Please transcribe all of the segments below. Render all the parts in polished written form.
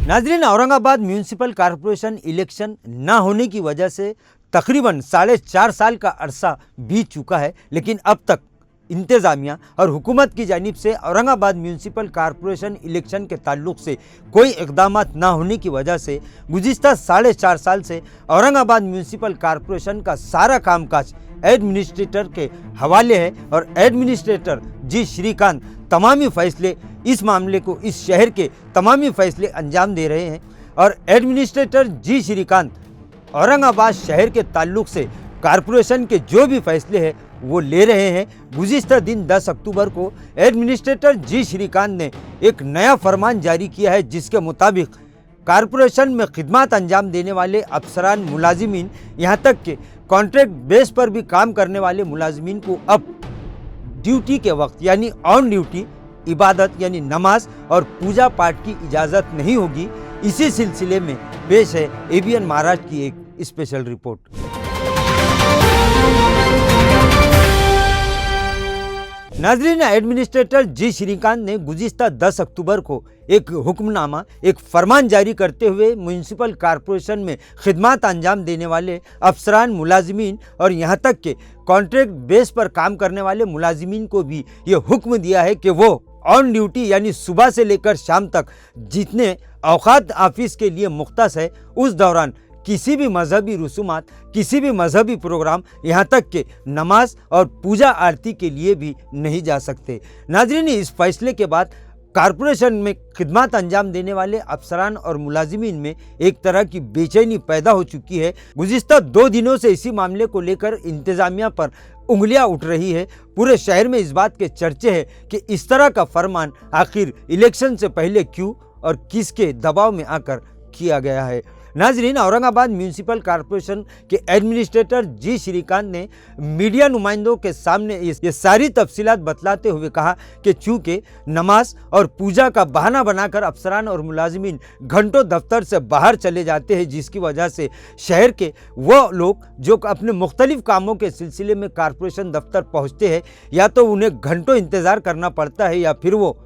नाजरीन, Aurangabad municipal corporation election ना होने की वजह से तकरीबन 4.5 साल का अरसा बीत चुका है, लेकिन अब तक इंतज़ामिया और हुकूमत की जानिब से औरंगाबाद म्यूनसिपल कॉरपोरेशन इलेक्शन के ताल्लुक़ से कोई इक़दामात ना होने की वजह से गुज़िश्ता 4.5 साल से औरंगाबाद म्यूनसिपल कॉरपोरेशन का सारा कामकाज एडमिनिस्ट्रेटर के हवाले है और एडमिनिस्ट्रेटर जी श्रीकांत तमामी फ़ैसले इस मामले को, इस शहर के तमामी फ़ैसले अंजाम दे रहे हैं। और एडमिनिस्ट्रेटर जी श्रीकांत औरंगाबाद शहर के ताल्लुक़ से कॉरपोरेशन के जो भी फ़ैसले हैं वो ले रहे हैं। गुज़िश्ता दिन 10 अक्टूबर को एडमिनिस्ट्रेटर जी श्रीकांत ने एक नया फरमान जारी किया है, जिसके मुताबिक कॉरपोरेशन में खिदमत अंजाम देने वाले अफसरान, मुलाजिमीन, यहाँ तक कि कॉन्ट्रैक्ट बेस पर भी काम करने वाले मुलाजिमीन को अब ड्यूटी के वक्त यानी ऑन ड्यूटी इबादत यानी नमाज और पूजा पाठ की इजाज़त नहीं होगी। इसी सिलसिले में पेश है ABN महाराष्ट्र की एक स्पेशल रिपोर्ट। नाजरीन, एडमिनिस्ट्रेटर जी श्रीकांत ने गुज़िश्ता 10 अक्टूबर को एक हुक्मनामा, एक फरमान जारी करते हुए म्यूनसिपल कॉरपोरेशन में खिदमत अंजाम देने वाले अफसरान, मुलाजिमीन और यहाँ तक के कॉन्ट्रैक्ट बेस पर काम करने वाले मुलाजिमीन को भी ये हुक्म दिया है कि वो ऑन ड्यूटी यानी सुबह से लेकर शाम तक जितने औकात ऑफिस के लिए मुख्तस है, उस दौरान किसी भी मजहबी रसूमात, किसी भी मजहबी प्रोग्राम, यहाँ तक कि नमाज और पूजा आरती के लिए भी नहीं जा सकते। नाज़रीन, इस फैसले के बाद कॉरपोरेशन में खिदमत अंजाम देने वाले अफसरान और मुलाजिमीन में एक तरह की बेचैनी पैदा हो चुकी है। गुज़िश्ता 2 दिनों से इसी मामले को लेकर इंतज़ामिया पर उंगलियां उठ रही है। पूरे शहर में इस बात के चर्चे हैं कि इस तरह का फरमान आखिर इलेक्शन से पहले क्यों और किसके दबाव में आकर किया गया है। नाजरीन, औरंगाबाद म्यूनसिपल कॉरपोरेशन के एडमिनिस्ट्रेटर जी श्रीकांत ने मीडिया नुमाइंदों के सामने ये सारी तफसीलात बतलाते हुए कहा कि चूँकि नमाज और पूजा का बहाना बनाकर अफसरान और मुलाजिमीन घंटों दफ्तर से बाहर चले जाते हैं, जिसकी वजह से शहर के वो लोग जो अपने मुख्तलिफ कामों के सिलसिले में कॉरपोरेशन दफ्तर पहुँचते हैं, या तो उन्हें घंटों इंतज़ार करना पड़ता है या फिर वो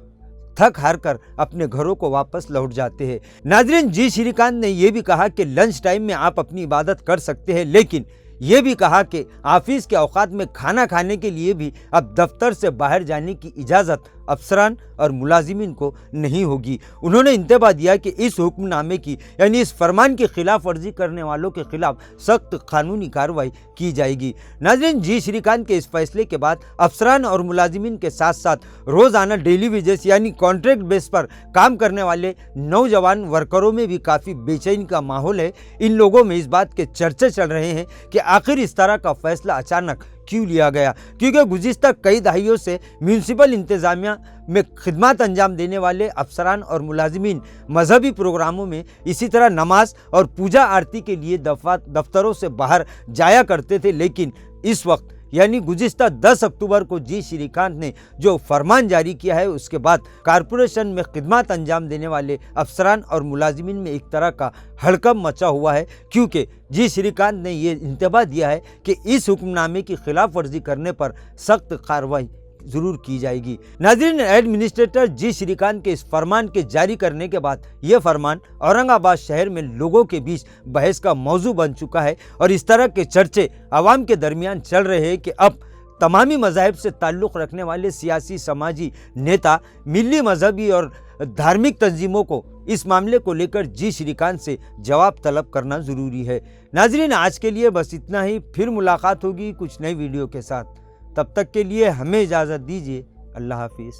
थक हार कर अपने घरों को वापस लौट जाते हैं। नाज़रीन, जी श्रीकांत ने यह भी कहा कि लंच टाइम में आप अपनी इबादत कर सकते हैं, लेकिन ये भी कहा कि ऑफिस के औकात में खाना खाने के लिए भी अब दफ्तर से बाहर जाने की इजाज़त अफसरान और मुलाजिमीन को नहीं होगी। उन्होंने इंतबाह दिया कि इस हुक्मनामे की यानी इस फरमान की खिलाफ वर्जी करने वालों के खिलाफ सख्त कानूनी कार्रवाई की जाएगी। नाज़रीन, जी श्रीकांत के इस फैसले के बाद अफसरान और मुलाजिमीन के साथ साथ रोज़ाना डेली वेजेस यानी कॉन्ट्रैक्ट बेस पर काम करने वाले नौजवान वर्करों में भी काफ़ी बेचैनी का माहौल है। इन लोगों में इस बात के चर्चे चल रहे हैं कि आखिर इस तरह का फैसला अचानक क्यों लिया गया, क्योंकि गुज़िश्ता कई दहाइयों से म्यूनसिपल इंतज़ामिया में खिदमत अंजाम देने वाले अफसरान और मुलाजिमीन मजहबी प्रोग्रामों में इसी तरह नमाज और पूजा आरती के लिए दफ्तरों से बाहर जाया करते थे। लेकिन इस वक्त यानी गुज़िश्ता 10 अक्टूबर को जी श्रीकांत ने जो फरमान जारी किया है, उसके बाद कॉरपोरेशन में खिदमत अंजाम देने वाले अफसरान और मुलाजिमीन में एक तरह का हड़कंप मचा हुआ है, क्योंकि जी श्रीकांत ने ये इंतबाह दिया है कि इस हुक्मनामे की खिलाफ वर्जी करने पर सख्त कार्रवाई ज़रूर की जाएगी। नाज़रीन, एडमिनिस्ट्रेटर जी श्रीकांत के इस फरमान के जारी करने के बाद ये फरमान औरंगाबाद शहर में लोगों के बीच बहस का मौजू बन चुका है और इस तरह के चर्चे आवाम के दरमियान चल रहे हैं कि अब तमामी मज़ाहिब से ताल्लुक़ रखने वाले सियासी, समाजी नेता, मिली मजहबी और धार्मिक तंजीमों को इस मामले को लेकर जी श्रीकांत से जवाब तलब करना ज़रूरी है। नाज़रीन, आज के लिए बस इतना ही। फिर मुलाकात होगी कुछ नई वीडियो के साथ। तब तक के लिए हमें इजाज़त दीजिए। अल्लाह हाफिज़।